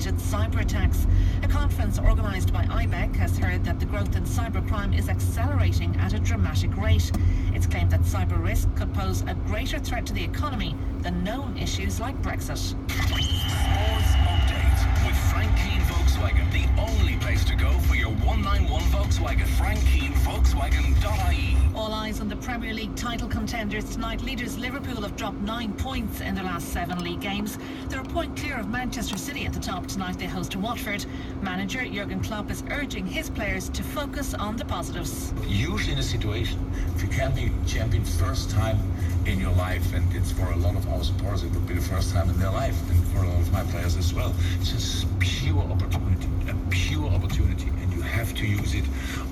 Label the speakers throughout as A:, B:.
A: related cyber attacks. A conference organised by IBEC has heard that the growth in cybercrime is accelerating at a dramatic rate. It's claimed that cyber risk could pose a greater threat to the economy than known issues like Brexit.
B: Sports Update with Frank Keane Volkswagen, the only place to go for your 191 Volkswagen. Frank Keane Volkswagen.ie.
A: All eyes on the Premier League title contenders tonight. Leaders Liverpool have dropped 9 points in their last 7 league games. They're a point clear of Manchester City at the top tonight. They host Watford. Manager Jurgen Klopp is urging his players to focus on the positives.
C: Usually in a situation, if you can be champion first time in your life, and it's for a lot of our supporters, it would be the first time in their life, and for a lot of my players as well. It's just pure opportunity, and you have to use it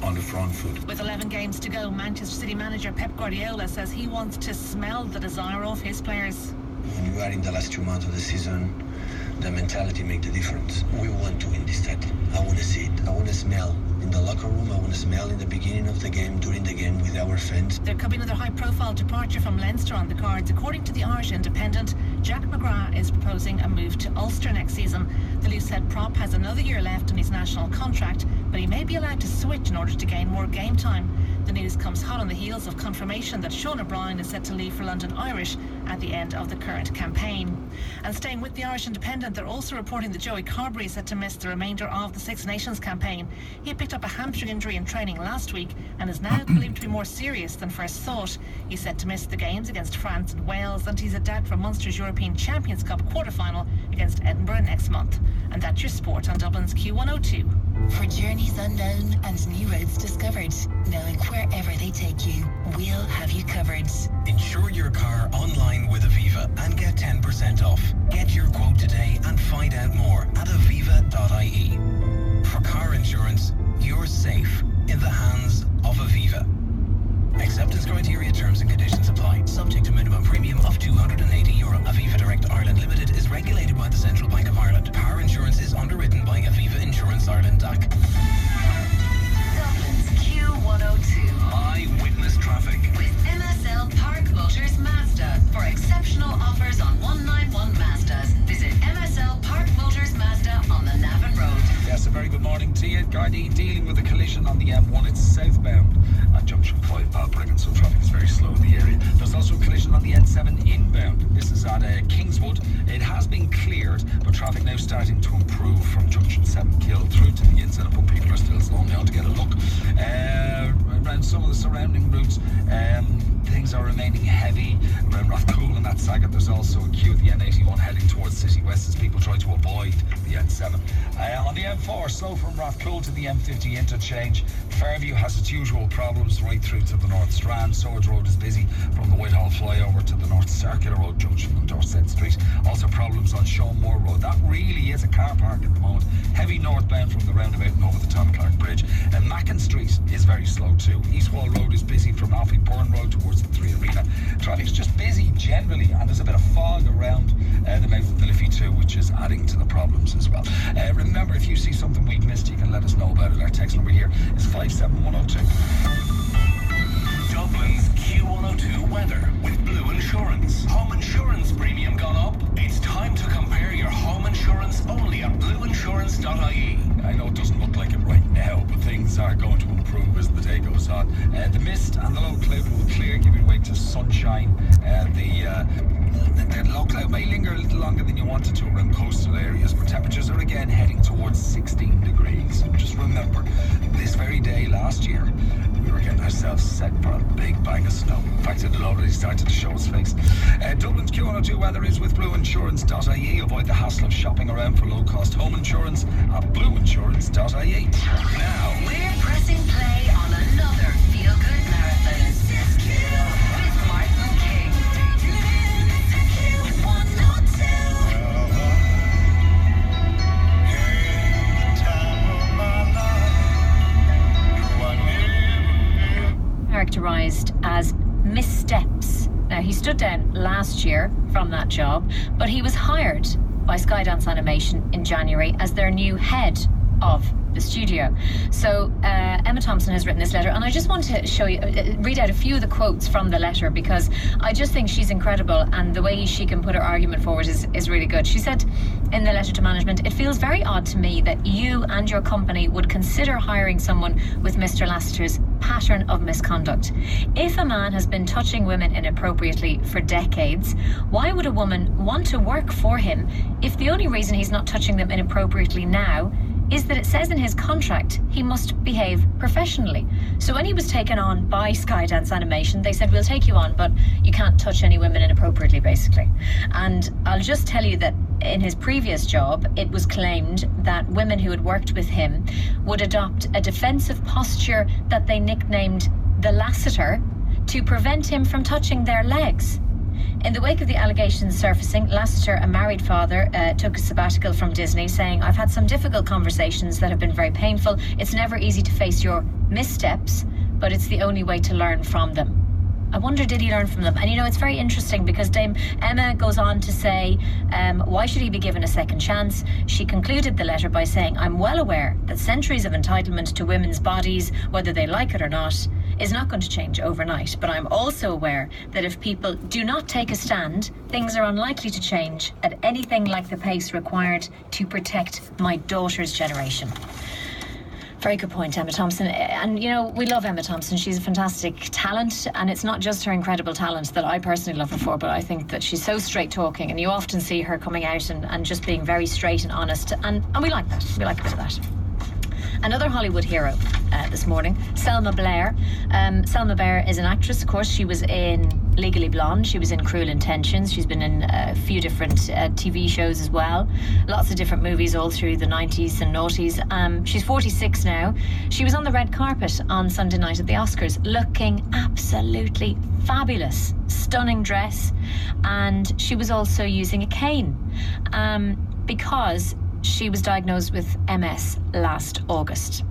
C: on the front foot.
A: With 11 games to go, Manchester City manager Pep Guardiola says he wants to smell the desire of his players.
D: When you are in the last 2 months of the season, the mentality makes the difference. We want to win this title. I want to see it. I want to smell in the locker room. I want to smell in the beginning of the game, during the game with our fans.
A: There could be another high-profile departure from Leinster on the cards. According to the Irish Independent, Jack McGrath is proposing a move to Ulster next season. The loosehead prop has another year left on his national contract, but he may be allowed to switch in order to gain more game time. The news comes hot on the heels of confirmation that Sean O'Brien is set to leave for London Irish at the end of the current campaign. And staying with the Irish Independent, they're also reporting that Joey Carberry is set to miss the remainder of the Six Nations campaign. He picked up a hamstring injury in training last week and is now believed to be more serious than first thought. He's set to miss the games against France and Wales, and he's a doubt for Munster's European Champions Cup quarter-final against Edinburgh next month. And that's your sport on Dublin's Q102.
E: For journeys unknown and new roads discovered, knowing wherever they take you, we'll have you covered.
B: Insure your car online with Aviva and get 10% off. Get your quote today and find out more at aviva.ie. For car insurance, you're safe in the hands of Aviva. Acceptance criteria, terms and conditions apply. Subject to minimum premium of €280. Aviva Direct Ireland Limited is regulated by the Central Bank of Ireland. Car insurance is underwritten by Aviva Insurance Ireland DAC.
E: Dublin's Q102.
B: Eyewitness traffic.
E: With MSL Park Motors Mazda. For exceptional offers on 191 Mazdas, visit MSL Park Motors Mazda on the Navan Road.
F: Yes, a very good morning to you. Gardaí dealing with a collision on the M1. It's southbound at junction 5 Balbriggan, so traffic is very slow in the area. There's also a collision on the N7 inbound. This is at Kingswood. It has been cleared, but traffic now starting to improve from junction 7 Kill through to the inside, but people are still slowing down to get a look. Around some of the surrounding routes, things are remaining heavy. Around Rathcoole and that Sagat, there's also a queue at the N81 heading towards City West as people try to avoid the N7. On the M4, slow from Rathcoole to the M50 interchange. Fairview has its usual problems right through to the North Strand. Swords Road is busy from the Whitehall flyover to the North Circular Road junction on Dorset Street. Also problems on Shawmore Road. That really is a car park at the moment. Heavy northbound from the roundabout and over the Tom Clark Bridge. And Mackin Street is very slow too. East Wall Road is busy from Alfie Bourne Road towards the 3 Arena. Traffic's just busy generally, and there's a bit of fog around the mouth of the Liffey too, which is adding to the problems as well. Remember, if you see something we've missed, you can let us know about it. Our text number here is 57102.
B: Dublin's Q102 weather with Blue Insurance. Home insurance premium gone up? It's time to compare your home insurance only at blueinsurance.ie.
F: I know it doesn't look like it right now, but things are going to improve as the day goes on. The mist and the low cloud will clear, giving way to sunshine. The low cloud may linger a little longer than you wanted to around coastal areas, but temperatures are again heading towards 16 degrees. Just remember, this very day last year, we were getting ourselves set for a big bang of snow. In fact, it had already started to show its face. Dublin's Q102 weather is with blueinsurance.ie. Avoid the hassle of shopping around for low-cost home insurance at blueinsurance.ie.
B: Now,
E: We're pressing play on another feel-good marathon. With Martin King.
G: Characterised as missteps. Now, he stood down last year from that job, but he was hired by Skydance Animation in January as their new head of the studio. So Emma Thompson has written this letter, and I just want to read out a few of the quotes from the letter, because I just think she's incredible, and the way she can put her argument forward is really good. She said in the letter to management, "It feels very odd to me that you and your company would consider hiring someone with Mr. Lassiter's pattern of misconduct. If a man has been touching women inappropriately for decades, why would a woman want to work for him if the only reason he's not touching them inappropriately now is that it says in his contract he must behave professionally? So when he was taken on by Skydance Animation, they said, we'll take you on, but you can't touch any women inappropriately, basically. And I'll just tell you that in his previous job, it was claimed that women who had worked with him would adopt a defensive posture that they nicknamed the Lassiter to prevent him from touching their legs. In the wake of the allegations surfacing, Lassiter, a married father, took a sabbatical from Disney, saying, I've had some difficult conversations that have been very painful. It's never easy to face your missteps, but it's the only way to learn from them. I wonder, did he learn from them? And it's very interesting, because Dame Emma goes on to say, why should he be given a second chance? She concluded the letter by saying, I'm well aware that centuries of entitlement to women's bodies, whether they like it or not, is not going to change overnight. But I'm also aware that if people do not take a stand, things are unlikely to change at anything like the pace required to protect my daughter's generation. Very good point, Emma Thompson. And, we love Emma Thompson. She's a fantastic talent, and it's not just her incredible talent that I personally love her for, but I think that she's so straight talking, and you often see her coming out and just being very straight and honest, and we like that. We like a bit of that. Another Hollywood hero this morning, Selma Blair. Selma Blair is an actress, of course. She was in Legally Blonde. She was in Cruel Intentions. She's been in a few different TV shows as well. Lots of different movies all through the 90s and noughties. She's 46 now. She was on the red carpet on Sunday night at the Oscars, looking absolutely fabulous. Stunning dress. And she was also using a cane because she was diagnosed with MS last August.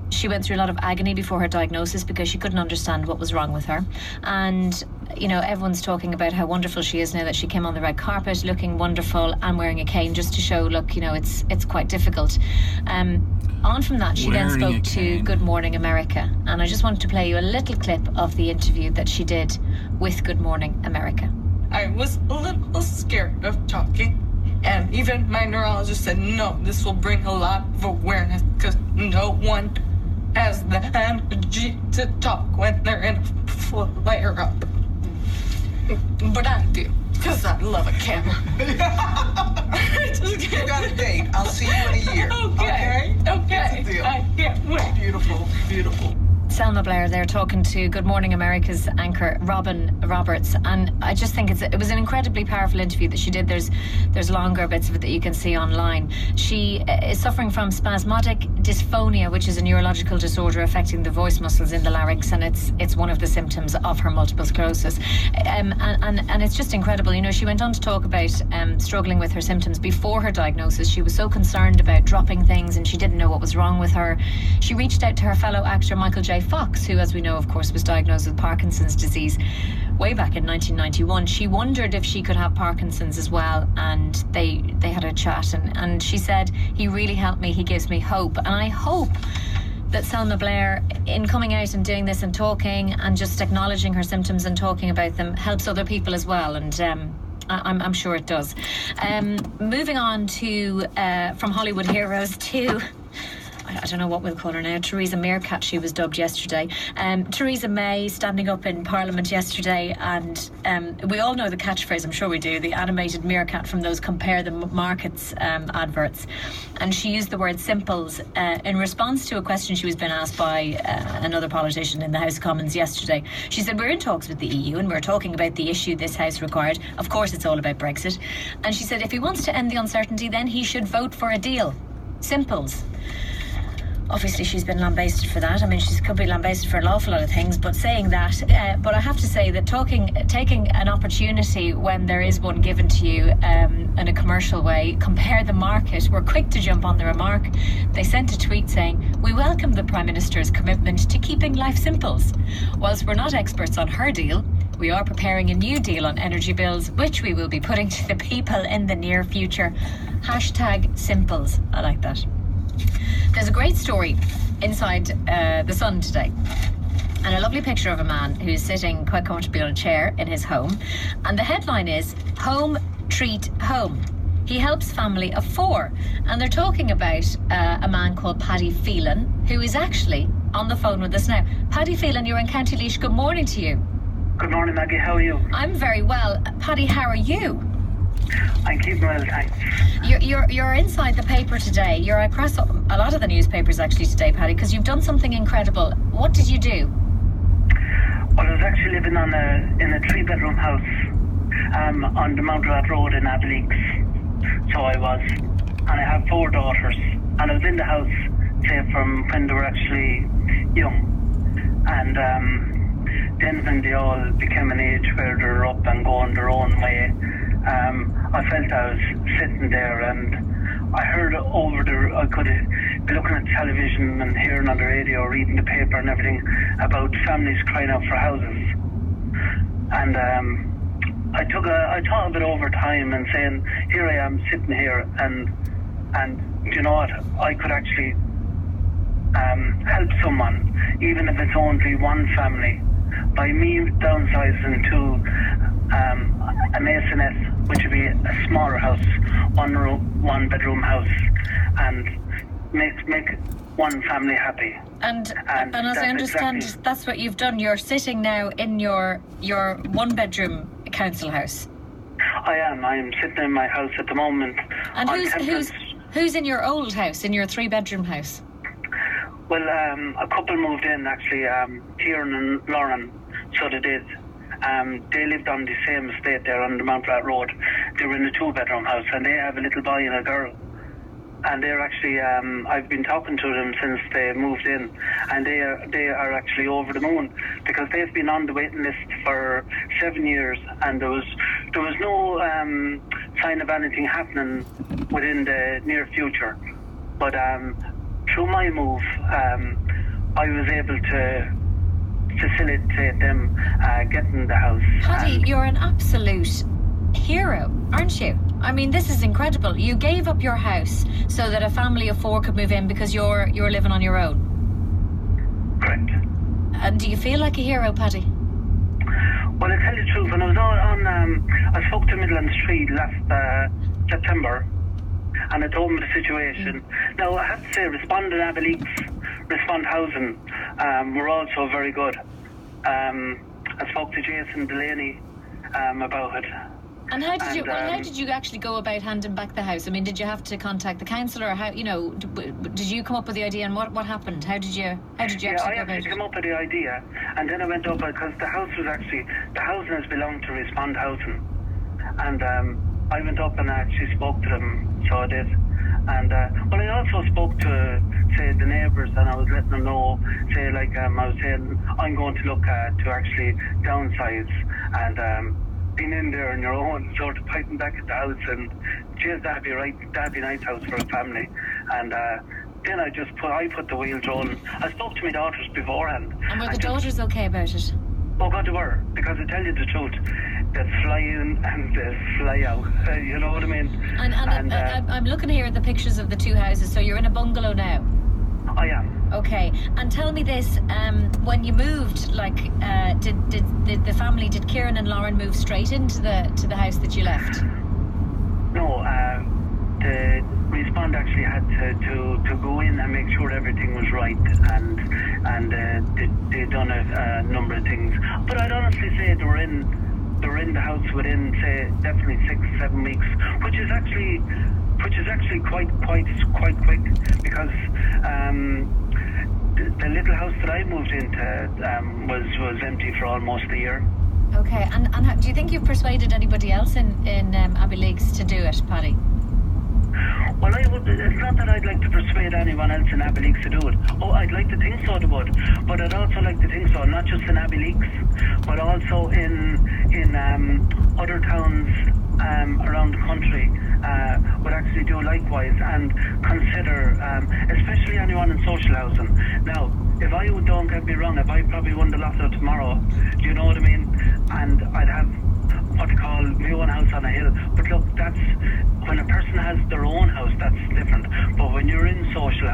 G: She went through a lot of agony before her diagnosis because she couldn't understand what was wrong with her. And, everyone's talking about how wonderful she is now that she came on the red carpet looking wonderful and wearing a cane, just to show, look, it's quite difficult. On from that, she then spoke to Good Morning America. And I just wanted to play you a little clip of the interview that she did with Good Morning America.
H: I was a little scared of talking. And even my neurologist said, no, this will bring a lot of awareness, because no one has the energy to talk when they're in a flare-up. But I do, because I love a camera.
I: You got a date. I'll see you in a year. Okay. That's a deal.
H: I can't wait.
I: Beautiful, beautiful.
G: Selma Blair there talking to Good Morning America's anchor Robin Roberts, and I just think it was an incredibly powerful interview that she did. There's longer bits of it that you can see online. She is suffering from spasmodic dysphonia, which is a neurological disorder affecting the voice muscles in the larynx, and it's one of the symptoms of her multiple sclerosis. And it's just incredible. She went on to talk about struggling with her symptoms before her diagnosis. She was so concerned about dropping things, and she didn't know what was wrong with her. She reached out to her fellow actor Michael J. Fox, who, as we know, of course, was diagnosed with Parkinson's disease way back in 1991. She wondered if she could have Parkinson's as well, and they had a chat, and she said, he really helped me, he gives me hope. And I hope that Selma Blair, in coming out and doing this and talking and just acknowledging her symptoms and talking about them, helps other people as well, and I'm sure it does. Moving on to from Hollywood heroes to, I don't know what we'll call her now, Theresa Meerkat, she was dubbed yesterday. Theresa May standing up in Parliament yesterday, and we all know the catchphrase, I'm sure we do, the animated meerkat from those Compare the Markets adverts. And she used the word simples in response to a question she was being asked by another politician in the House of Commons yesterday. She said, we're in talks with the EU and we're talking about the issue this House required. Of course it's all about Brexit. And she said, if he wants to end the uncertainty, then he should vote for a deal. Simples. Obviously, she's been lambasted for that. I mean, she could be lambasted for an awful lot of things, but saying that, but I have to say that taking an opportunity when there is one given to you in a commercial way, Compare the Market were quick to jump on the remark. They sent a tweet saying, we welcome the Prime Minister's commitment to keeping life simples. Whilst we're not experts on her deal, we are preparing a new deal on energy bills, which we will be putting to the people in the near future. #simples. I like that. There's a great story inside The Sun today, and a lovely picture of a man who's sitting quite comfortably on a chair in his home, and the headline is Home Treat Home. He helps family of 4, and they're talking about a man called Paddy Phelan, who is actually on the phone with us now. Paddy Phelan, you're in County Laois. Good morning to you.
J: Good morning, Maggie. How are you?
G: I'm very well. Paddy, how are you?
J: I'm keeping well, thanks.
G: You're inside the paper today. You're across a lot of the newspapers actually today, Paddy, because you've done something incredible. What did you do?
J: Well, I was actually living in a 3-bedroom house on the Mount Rat Road in Abbeyleix. So I was, and I have 4 daughters, and I was in the house, say, from when they were actually young, and then when they all became an age where they're up and going their own way, I felt I was sitting there, and I heard I could be looking at television and hearing on the radio, reading the paper and everything about families crying out for houses. And I thought of it over time and saying, here I am sitting here, and you know what, I could actually help someone, even if it's only one family, by me downsizing to a masonette, which would be a smaller house, 1-bedroom house, and make one family happy.
G: And as I understand, that's what you've done. You're sitting now in your 1-bedroom council house.
J: I am sitting in my house at the moment.
G: And who's in your old house, in your 3-bedroom house?
J: Well, a couple moved in actually, Kieran and Lauren, so they did. They lived on the same estate there on the Mount Rat Road. They were in a 2-bedroom house, and they have a little boy and a girl. And they're actually, I've been talking to them since they moved in, and they are actually over the moon, because they've been on the waiting list for 7 years, and there was no sign of anything happening within the near future. But through my move, I was able to facilitate them getting the house.
G: Paddy, you're an absolute hero, aren't you? I mean, this is incredible. You gave up your house so that a family of 4 could move in because you're living on your own.
J: Correct.
G: And do you feel like a hero, Paddy?
J: Well, I tell you the truth, when I was I spoke to Midland Street last September, and I told them the situation. Now, I have to say, Respond in Abbeyleix, Respond Housing, were also very good. I spoke to Jason Delaney about it.
G: And how did you actually go about handing back the house? I mean, did you have to contact the council, or how? You know, did you come up with the idea, and what happened? How did you actually go about it?
J: I actually came up with the idea, and then I went up because the housing has belonged to Respond Housing, and I went up and I actually spoke to them, so I did. And well, I also spoke to, say, the neighbours, and I was letting them know, say, like I was saying, I'm going to look to actually downsize, and being in there on your own, sort of fighting back at the house, and geez, that'd be a nice house for a family. And then I put the wheels rolling. I spoke to my daughters beforehand.
G: And were the daughters okay about it?
J: Oh God, they were, because I tell you the truth, they fly in and they fly out. You know what I mean?
G: And I'm looking here at the pictures of the 2 houses. So you're in a bungalow now?
J: I am.
G: Okay, and tell me this: when you moved, like, did the family, did Kieran and Lauren move straight into the house that you left?
J: No, the Respond actually had to go in and make sure everything was right, and they done a number of things. But I'd honestly say they were in the house within, say, definitely 6-7 weeks, which is actually quite quick, because the little house that I moved into was empty for almost a year.
G: Okay, and do you think you've persuaded anybody else in Abbeyleix to do it, Paddy?
J: Well, it's not that I'd like to persuade anyone else in Abbeyleix to do it. Oh, I'd like to think so they would, but I'd also like to think so, not just in Abbeyleix, but also in other towns around the country would actually do likewise, and consider, especially anyone in social housing. Now, if I don't get me wrong, if I probably won the lotto tomorrow, do you know what I mean? And I'd have what they call my own house on a hill. But look, that's when a person has their own house, that's different. But when you're in social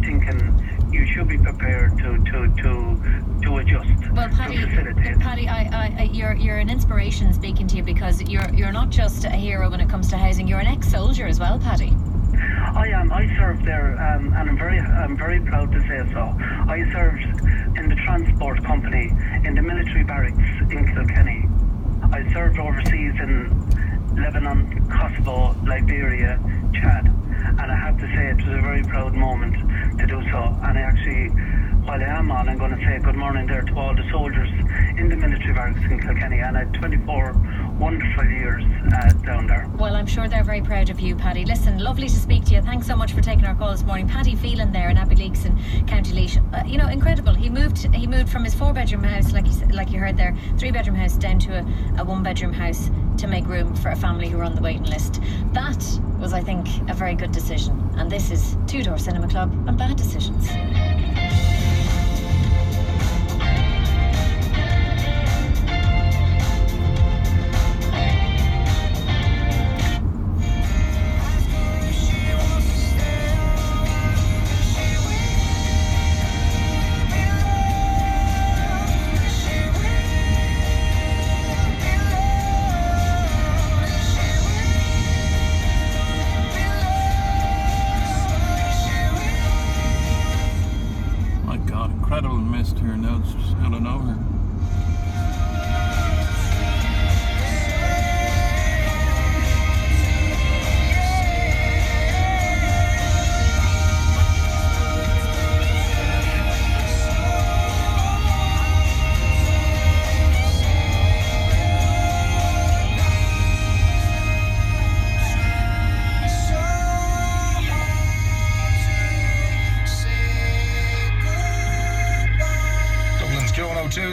J: thinking you should be prepared to adjust.
G: Well, Paddy, you're an inspiration speaking to you, because you're not just a hero when it comes to housing. You're an ex-soldier as well, Paddy.
J: I am. I served there, and I'm very proud to say so. I served in the transport company in the military barracks in Kilkenny. I served overseas in Lebanon, Kosovo, Liberia, Chad, and I have to say it was a very proud moment to do so. And I actually, while I am on, I'm going to say good morning there to all the soldiers in the military barracks in Kilkenny, and I had 24 wonderful years down there.
G: Well, I'm sure they're very proud of you, Paddy. Listen, lovely to speak to you. Thanks so much for taking our call this morning. Paddy Phelan there in Abbeyleix in County Laois. Incredible. He moved from his 4-bedroom house, like you heard there, 3-bedroom house, down to a 1-bedroom house to make room for a family who were on the waiting list. That was, I think, a very good decision. And this is Two Door Cinema Club and Bad Decisions.
K: Incredible mist here now, it's just out of nowhere.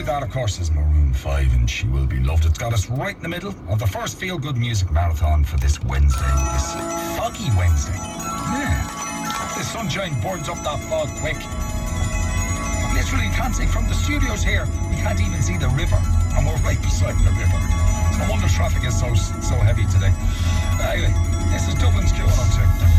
F: That, of course, is Maroon 5, and She Will Be Loved. It's got us right in the middle of the first feel-good music marathon for this Wednesday, this foggy Wednesday. Yeah. The sunshine burns up that fog quick. Literally, you can't see from the studios here, we can't even see the river, and we're right beside the river. No wonder traffic is so heavy today. Anyway, this is Dublin's Q102.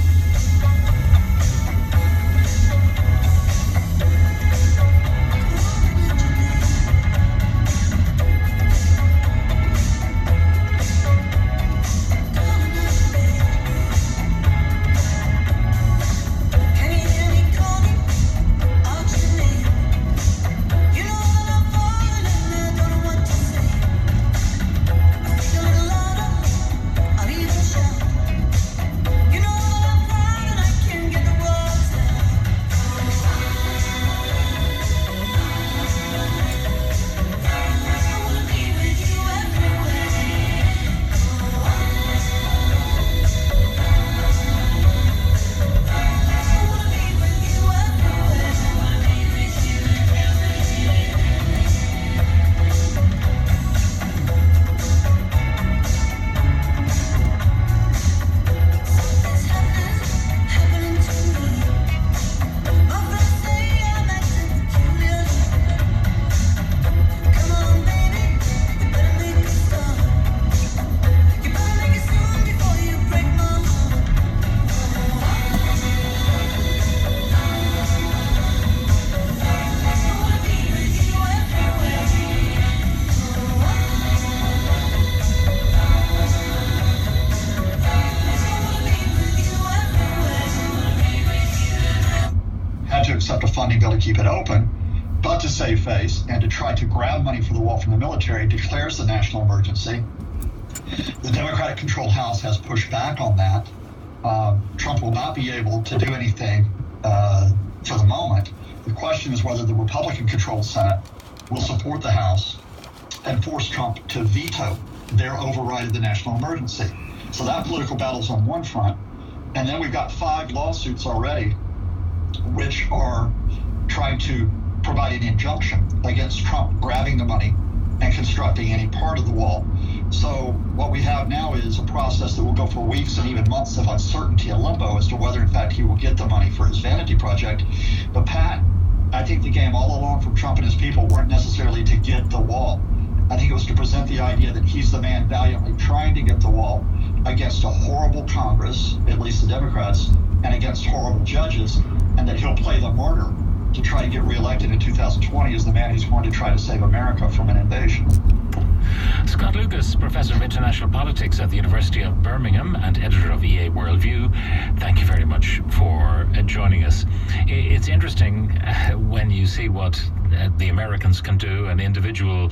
L: To keep it open, but to save face and to try to grab money for the wall from the military, declares the national emergency. The Democratic-controlled House has pushed back on that. Trump will not be able to do anything for the moment. The question is whether the Republican-controlled Senate will support the House and force Trump to veto their override of the national emergency. So that political battle's on one front. And then we've got 5 lawsuits already, which are trying to provide an injunction against Trump grabbing the money and constructing any part of the wall. So what we have now is a process that will go for weeks and even months of uncertainty and limbo as to whether, in fact, he will get the money for his vanity project. But, Pat, I think the game all along from Trump and his people weren't necessarily to get the wall. I think it was to present the idea that he's the man valiantly trying to get the wall, against a horrible Congress, at least the Democrats, and against horrible judges, and that he'll play the martyr to try to get reelected in 2020 as the man who's going to try to save America from an invasion.
M: Scott Lucas, Professor of International Politics at the University of Birmingham and editor of EA Worldview, thank you very much for joining us. It's interesting when you see what the Americans can do, and individual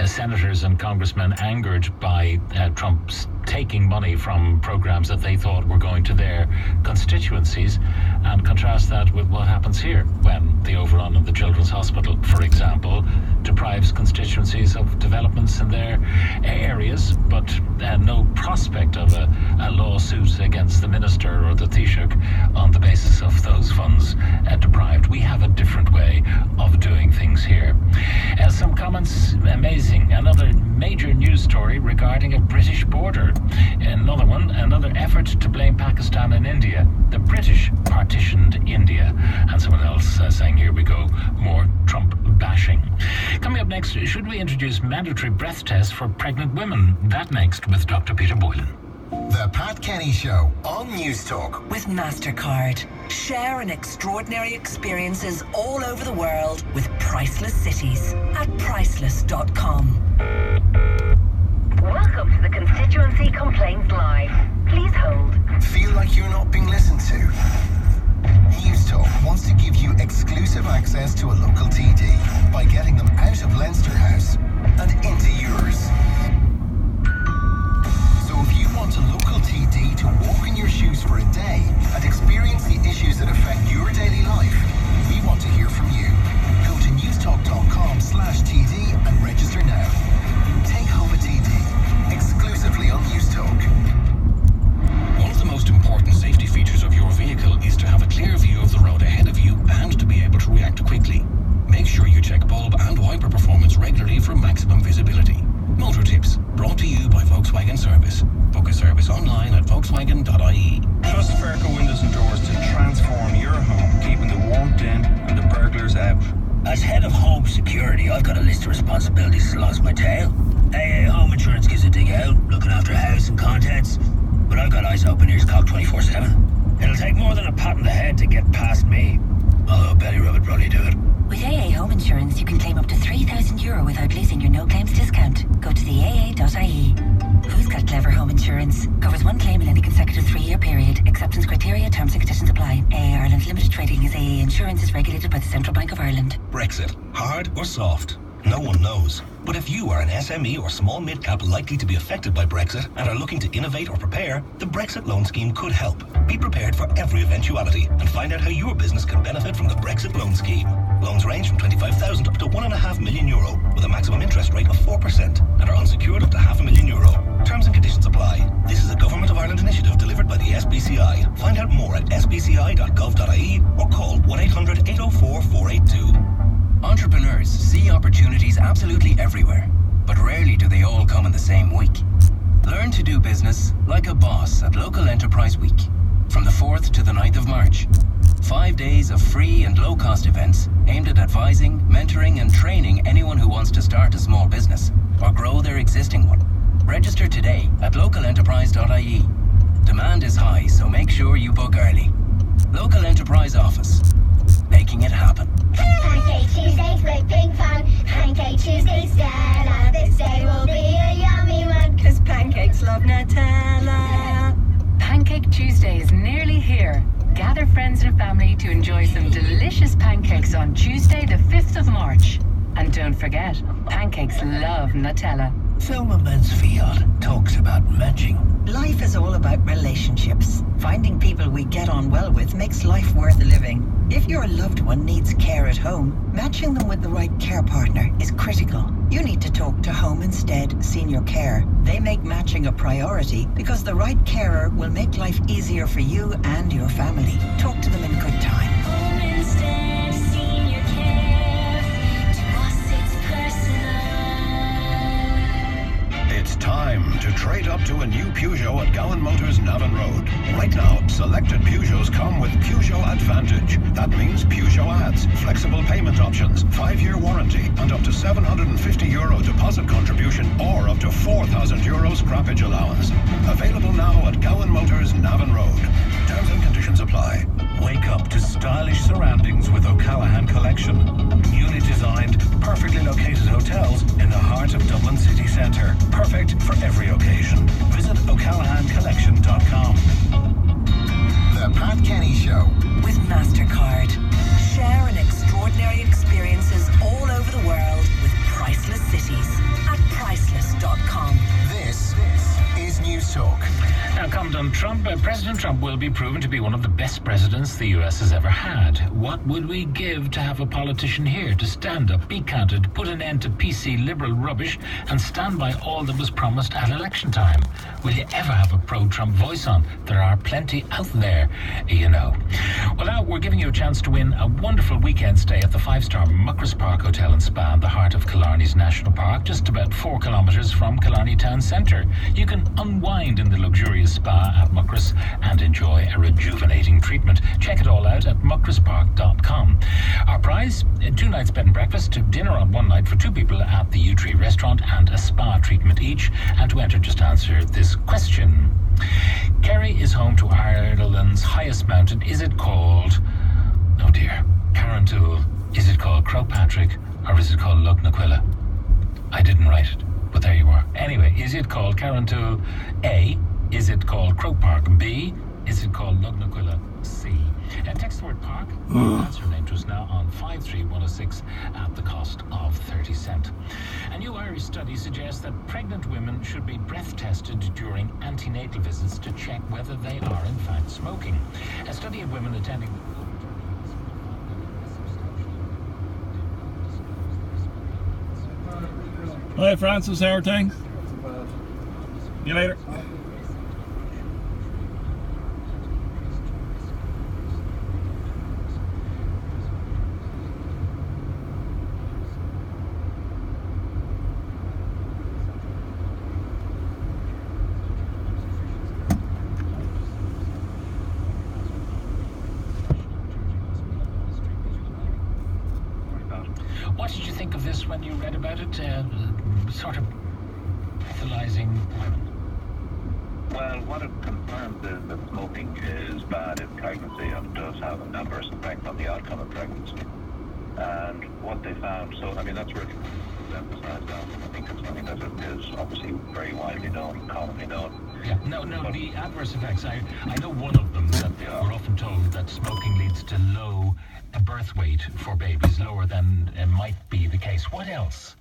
M: senators and congressmen angered by Trump's taking money from programs that they thought were going to their constituencies, and contrast that with what happens here when the overrun of the Children's Hospital, for example, deprives constituencies of developments in their areas, but no prospect of a lawsuit against the minister or the Taoiseach on the basis of those funds deprived. We have a different way of doing things here. Some comments, amazing. Another major news story regarding a British border. Another effort to blame Pakistan and India. The British partitioned India. And someone else saying, here we go, more Trump bashing. Coming up next, should we introduce mandatory breath tests for pregnant women? That next with Dr. Peter Boylan.
N: The Pat Kenny Show on News Talk.
O: With MasterCard. Share in extraordinary experiences all over the world with priceless cities at priceless.com.
E: Welcome to the Constituency Complaints Live. Please hold.
N: Feel like you're not being listened to? News Talk wants to give you exclusive access to a local TD by getting them out of Leinster House and into yours. So if you want a local TD to walk in your shoes for a day and experience the issues that affect your daily life, we want to hear from you. Go to newstalk.com/TD and register now. Take home a TD exclusively on News Talk.
B: One of the most important safety features of your vehicle is to have a clear view of the road ahead of you and to be able to react quickly. Make sure you check bulb and wiper performance regularly for maximum visibility. Motor Tips, brought to you by Volkswagen Service. Book a service online at volkswagen.ie.
P: Trust Ferco Windows and Doors to transform your home, keeping the warmth in and the burglars out.
Q: As head of home security, I've got a list of responsibilities as long as my tail. AA Home Insurance gives a dig out, looking after house and contents. But I've got eyes open, ears cocked 24/7. It'll take more than a pat on the head to get past me. Although a belly rub would probably do it.
O: With AA Home Insurance, you can claim up to €3,000 without losing your no-claims discount. Go to the AA.ie. Who's got clever home insurance? Covers one claim in any consecutive 3-year period. Acceptance criteria, terms and conditions apply. AA Ireland Limited Trading as AA Insurance is regulated by the Central Bank of Ireland.
B: Brexit, hard or soft? No one knows. But if you are an SME or small mid-cap likely to be affected by Brexit and are looking to innovate or prepare, the Brexit Loan Scheme could help. Be prepared for every eventuality and find out how your business can benefit from the Brexit Loan Scheme. Loans range from €25,000 up to €1.5 million, with a maximum interest rate of 4% and are unsecured up to €500,000. Terms and conditions apply. This is a Government of Ireland initiative delivered by the SBCI. Find out more at sbci.gov.ie or call 1-800-804-482. Entrepreneurs see opportunities absolutely everywhere, but rarely do they all come in the same week. Learn to do business like a boss at Local Enterprise Week, from the 4th to the 9th of March. 5 days of free and low-cost events aimed at advising, mentoring and training anyone who wants to start a small business or grow their existing one. Register today at localenterprise.ie. Demand is high, so make sure you book early. Local Enterprise Office. Making it happen.
R: Pancake Tuesdays with Big Fun. Pancake Tuesdays, Stella. This day will be a yummy one, 'cause pancakes love Nutella.
G: Pancake Tuesday is nearly here. Gather friends and family to enjoy some delicious pancakes on Tuesday, the 5th of March. And don't forget, pancakes love Nutella.
Q: Thelma Mansfield talks about matching.
O: Life is all about relationships. Finding people we get on well with makes life worth living. If your loved one needs care at home, matching them with the right care partner is critical. You need to talk to Home Instead Senior Care. They make matching a priority because the right carer will make life easier for you and your family. Talk to them in good time.
R: Home Instead Senior Care. To us it's personal.
S: It's time to trade up to a new Peugeot at Gowan Motors Navan Road. Right now, select Selected Peugeots come with Peugeot Advantage. That means Peugeot ads, flexible payment options, 5-year warranty, and up to €750 deposit contribution or up to €4,000 scrappage allowance. Available now at Gowan Motors, Navan Road. Terms and conditions apply.
T: Wake up to stylish surroundings with O'Callaghan Collection. Newly designed, perfectly located hotels in the heart of Dublin city centre. Perfect for every occasion. Visit o'callahancollection.com.
N: The Pat Kenny Show.
U: With MasterCard. Share in extraordinary experiences all over the world with priceless cities at priceless.com.
N: This is News Talk.
M: Now, Commandant Trump, President Trump will be proven to be one of the best presidents the US has ever had. What would we give to have a politician here to stand up, be counted, put an end to PC liberal rubbish, and stand by all that was promised at election time? Will you ever have a pro-Trump voice on? There are plenty out there, you know. Well, now we're giving you a chance to win a wonderful weekend stay at the 5-star Muckross Park Hotel and Spa in the heart of Killarney's National Park, just about 4 kilometres from Killarney Town Centre. You can unwind in the luxurious spa at Muckross and enjoy a rejuvenating treatment. Check it all out at mucrosspark.com. Our prize, 2 nights bed and breakfast, dinner on 1 night for 2 people at the U Tree restaurant and a spa treatment each. And to enter, just answer this question. Kerry is home to Ireland's highest mountain. Is it called, oh dear, Carrantoul? Is it called Crowpatrick, or is it called Lugnaquilla? I didn't write it, but there you are. Anyway, is it called Carrantoul? A. Is it called Croke Park? B. Is it called Lugnaquilla? C. Text the word park. Answer your name to us now on 53106 at the cost of 30 cents. A new Irish study suggests that pregnant women should be breath tested during antenatal visits to check whether they are in fact smoking. A study of women attending
K: Hi Francis, how are things? See you later.
M: What did you think of this when you read about it? Sort of brutalizing women.
V: Well, what it confirms is that smoking is bad in pregnancy and does have an adverse effect on the outcome of pregnancy. And what they found, so I mean that's really emphasized now. I think it's something that is obviously very widely known, commonly known.
M: Yeah, no, the adverse effects, I know one of them, that we're often told that smoking leads to low birth weight for babies, lower than might be the case. What else?